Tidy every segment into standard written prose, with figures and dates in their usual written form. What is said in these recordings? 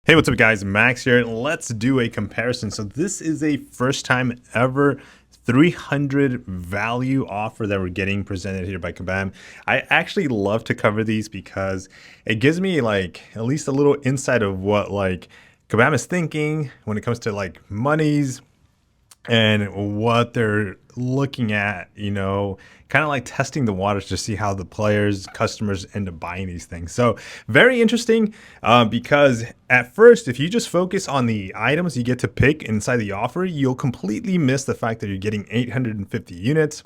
Hey, what's up guys? Max here. Let's do a comparison. So this is a first time ever 300 value offer that we're getting presented here by Kabam. I actually love to cover these because it gives me like at least a little insight of what like Kabam is thinking when it comes to like monies and what they're looking at, kind of like testing the waters to see how the players, customers end up buying these things. So very interesting because at first, if you just focus on the items you get to pick inside the offer, you'll completely miss the fact that you're getting 850 units.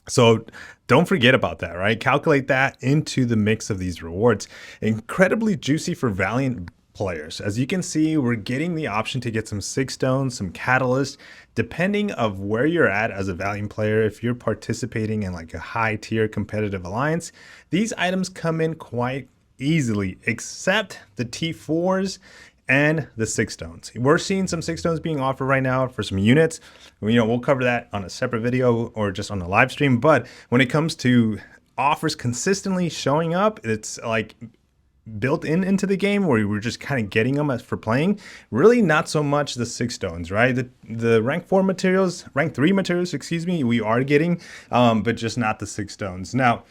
So don't forget about that, right? Calculate that into the mix of these rewards. Incredibly juicy for Valiant players. As you can see, we're getting the option to get some 6 stones, some catalyst, depending of where you're at as a Valiant player. If you're participating in like a high tier competitive alliance, these items come in quite easily, except the T4s and the 6 stones. We're seeing some 6 stones being offered right now for some units. We'll cover that on a separate video or just on a live stream. But when it comes to offers consistently showing up, it's like built into the game where we're just kind of getting them for playing. Really not so much the 6 stones, right? The rank 4 materials, rank 3 materials, excuse me, we are getting, but just not the 6 stones. Now,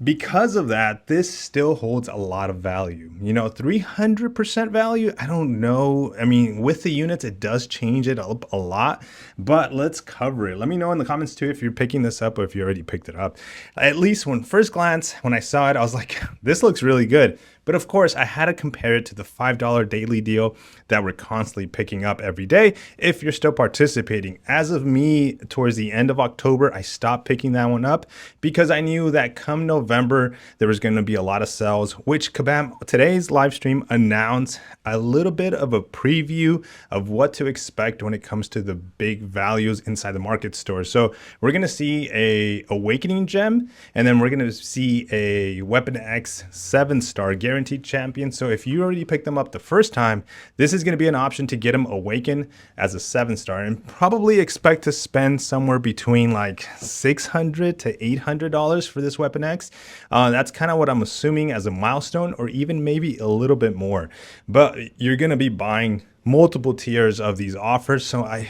because of that, this still holds a lot of value. 300% value, I don't know. I mean, with the units, it does change it up a lot, but let's cover it. Let me know in the comments too if you're picking this up or if you already picked it up. At least when first glance, when I saw it, I was like, this looks really good. But of course, I had to compare it to the $5 daily deal that we're constantly picking up every day if you're still participating. As of me, towards the end of October, I stopped picking that one up because I knew that come November, there was going to be a lot of sales, which Kabam, today's live stream, announced a little bit of a preview of what to expect when it comes to the big values inside the market store. So we're going to see a Awakening gem, and then we're going to see a Weapon X 7-star guaranteed champion. So if you already picked them up the first time, this is going to be an option to get them Awaken as a 7-star, and probably expect to spend somewhere between like $600 to $800 for this Weapon X. That's kind of what I'm assuming as a milestone, or even maybe a little bit more. But you're going to be buying multiple tiers of these offers, so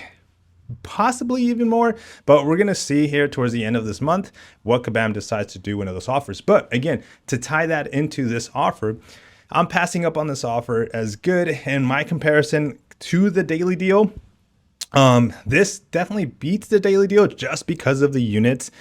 possibly even more, but we're going to see here towards the end of this month what Kabam decides to do with those offers. But again, to tie that into this offer, I'm passing up on this offer as good. In my comparison to the daily deal, this definitely beats the daily deal just because of the units.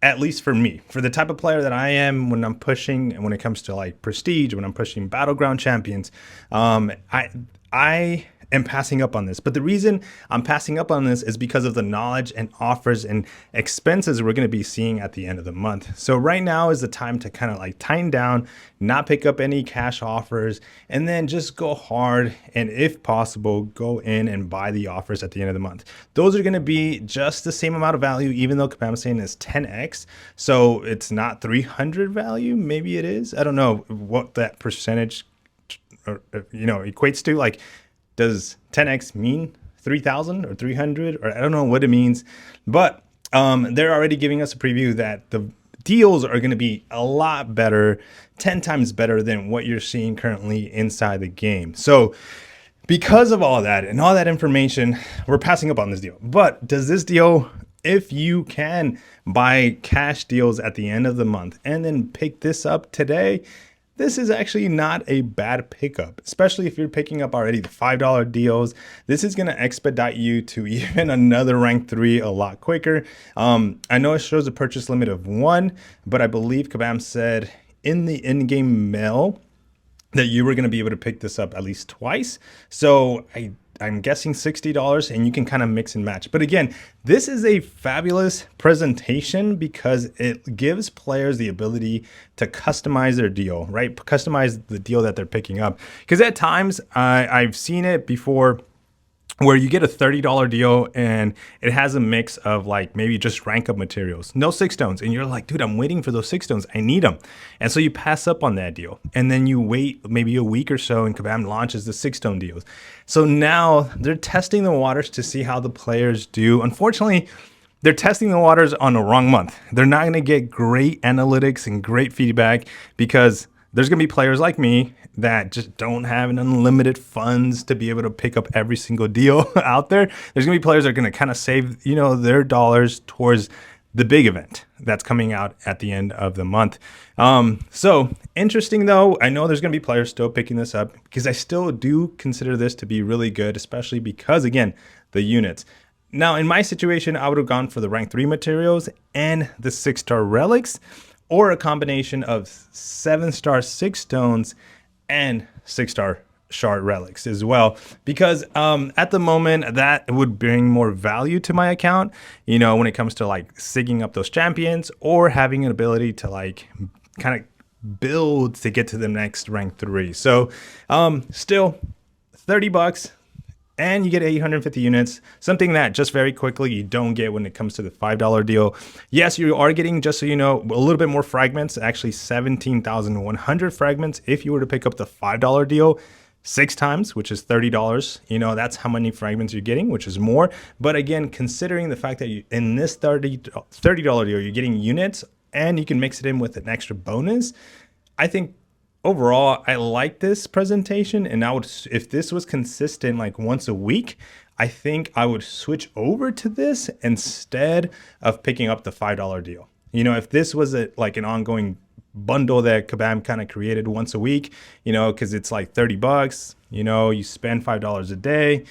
At least for me, for the type of player that I am, when I'm pushing, and when it comes to like prestige, when I'm pushing battleground champions, I am passing up on this. But the reason I'm passing up on this is because of the knowledge and offers and expenses we're going to be seeing at the end of the month. So right now is the time to kind of like tighten down, not pick up any cash offers, and then just go hard, and if possible, go in and buy the offers at the end of the month. Those are going to be just the same amount of value, even though Kabam is saying is 10x. So it's not 300 value. Maybe it is. I don't know what that percentage equates to. Like, does 10x mean 3,000 or 300, or I don't know what it means, but they're already giving us a preview that the deals are going to be a lot better, 10 times better than what you're seeing currently inside the game. So because of all that and all that information, we're passing up on this deal. But does this deal, if you can buy cash deals at the end of the month and then pick this up today, this is actually not a bad pickup, especially if you're picking up already the $5 deals. This is going to expedite you to even another rank 3 a lot quicker. I know it shows a purchase limit of 1, but I believe Kabam said in the in-game mail that you were going to be able to pick this up at least twice. So I'm guessing $60, and you can kind of mix and match. But again, this is a fabulous presentation because it gives players the ability to customize their deal, right? Customize the deal that they're picking up. Because at times, I've seen it before where you get a $30 deal and it has a mix of like maybe just rank up materials, no 6 stones. And you're like, dude, I'm waiting for those 6 stones. I need them. And so you pass up on that deal. And then you wait maybe a week or so and Kabam launches the 6 stone deals. So now they're testing the waters to see how the players do. Unfortunately, they're testing the waters on the wrong month. They're not going to get great analytics and great feedback because there's going to be players like me that just don't have an unlimited funds to be able to pick up every single deal out there. There's gonna be players that are gonna kind of save, their dollars towards the big event that's coming out at the end of the month. So interesting though. I know there's going to be players still picking this up because I still do consider this to be really good, especially because again, the units. Now in my situation, I would have gone for the rank 3 materials and the 6-star relics, or a combination of 7-star 6 stones and 6-star shard relics as well, because at the moment that would bring more value to my account, when it comes to like sigging up those champions or having an ability to like kind of build to get to the next rank 3. So still $30 and you get 850 units, something that just very quickly you don't get when it comes to the $5 deal. Yes, you are getting, just so you know, a little bit more fragments, actually 17,100 fragments if you were to pick up the $5 deal 6 times, which is $30. That's how many fragments you're getting, which is more. But again, considering the fact that you, in this $30 deal, you're getting units and you can mix it in with an extra bonus, I think overall, I like this presentation. And I would, if this was consistent like once a week, I think I would switch over to this instead of picking up the $5 deal. If this was like an ongoing bundle that Kabam kind of created once a week, because it's like $30, you spend $5 a day.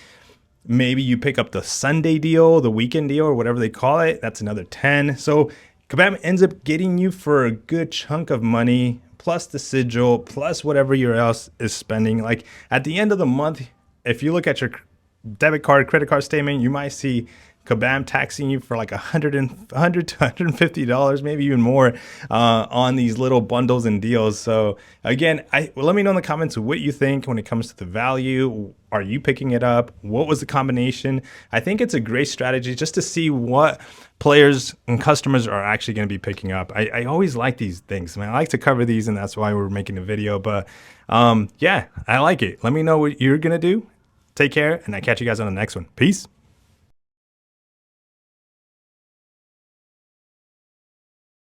Maybe you pick up the Sunday deal, the weekend deal, or whatever they call it. That's another 10. So Kabam ends up getting you for a good chunk of money, plus the sigil, plus whatever your else is spending. Like at the end of the month, if you look at your debit card, credit card statement, you might see Kabam taxing you for like $100 to $150, maybe even more, on these little bundles and deals. So again, let me know in the comments what you think when it comes to the value. Are you picking it up? What was the combination? I think it's a great strategy just to see what players and customers are actually going to be picking up. I always like these things, man. I like to cover these, and that's why we're making a video. But yeah, I like it. Let me know what you're going to do. Take care, and I'll catch you guys on the next one. Peace.